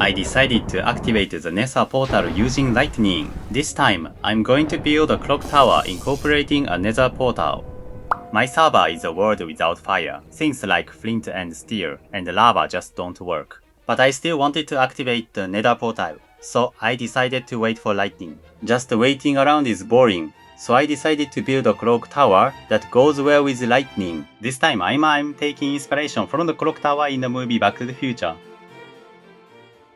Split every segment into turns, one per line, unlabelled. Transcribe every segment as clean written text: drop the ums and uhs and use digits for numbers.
I decided to activate the Nether Portal using lightning. This time, I'm going to build a clock tower incorporating a Nether Portal. My server is a world without fire. Things like flint and steel and lava just don't work. But I still wanted to activate the Nether Portal, so I decided to wait for lightning. Just waiting around is boring, so I decided to build a clock tower that goes well with lightning. This time I'm taking inspiration from the clock tower in the movie Back to the Future.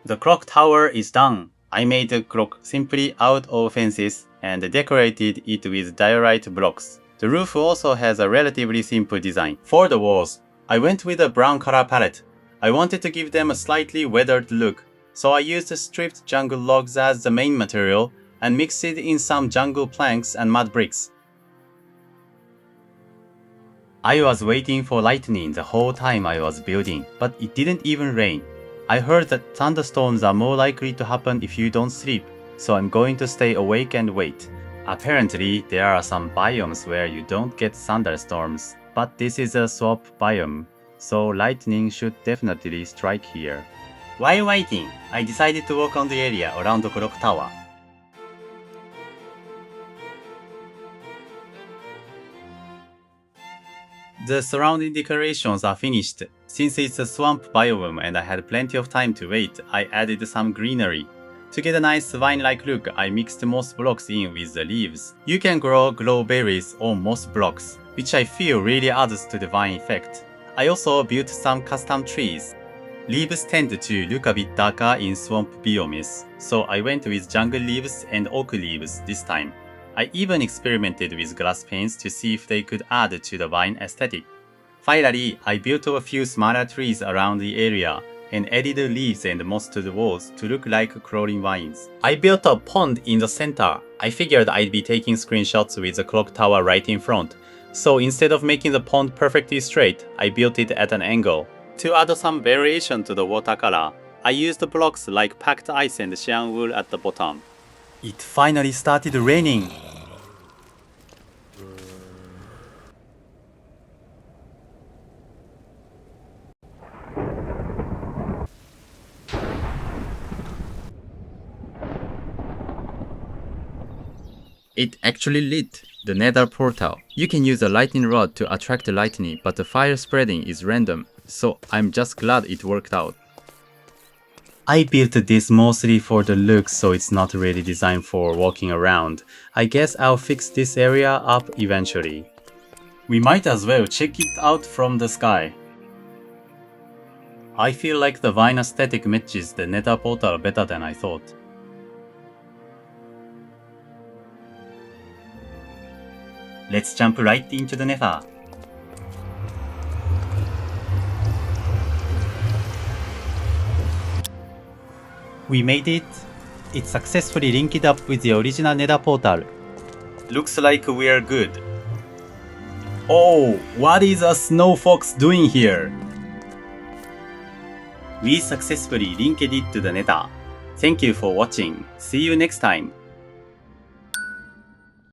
The clock tower is done. I made the clock simply out of fences and decorated it with diorite blocks. The roof also has a relatively simple design. For the walls, I went with a brown color palette. I wanted to give them a slightly weathered look, so I used stripped jungle logs as the main material and mixed it in some jungle planks and mud bricks. I was waiting for lightning the whole time I was building, but it didn't even rain. I heard that thunderstorms are more likely to happen if you don't sleep, so I'm going to stay awake and wait. Apparently, there are some biomes where you don't get thunderstorms, but this is a swamp biome, so lightning should definitely strike here. While waiting, I decided to walk on the area around the clock tower. The surrounding decorations are finished. Since it's a swamp biome and I had plenty of time to wait, I added some greenery. To get a nice vine-like look, I mixed moss blocks in with the leaves. You can grow berries on moss blocks, which I feel really adds to the vine effect. I also built some custom trees. Leaves tend to look a bit darker in swamp biomes, so I went with jungle leaves and oak leaves this time. I even experimented with glass panes to see if they could add to the vine aesthetic. Finally, I built a few smaller trees around the area and added leaves and moss to the walls to look like crawling vines. I built a pond in the center. I figured I'd be taking screenshots with the clock tower right in front, so instead of making the pond perfectly straight, I built it at an angle. To add some variation to the water color, I used blocks like packed ice and cyan wool at the bottom. It finally started raining. It actually lit the Nether Portal. You can use a lightning rod to attract the lightning, but the fire spreading is random, so I'm just glad it worked out. I built this mostly for the look, so it's not really designed for walking around. I guess I'll fix this area up eventually. We might as well check it out from the sky. I feel like the vine aesthetic matches the Nether Portal better than I thought. Let's jump right into the Nether. We made it. It successfully linked up with the original Nether Portal. Looks like we're good. Oh, what is a snow fox doing here? We successfully linked it to the Nether. Thank you for watching. See you next time.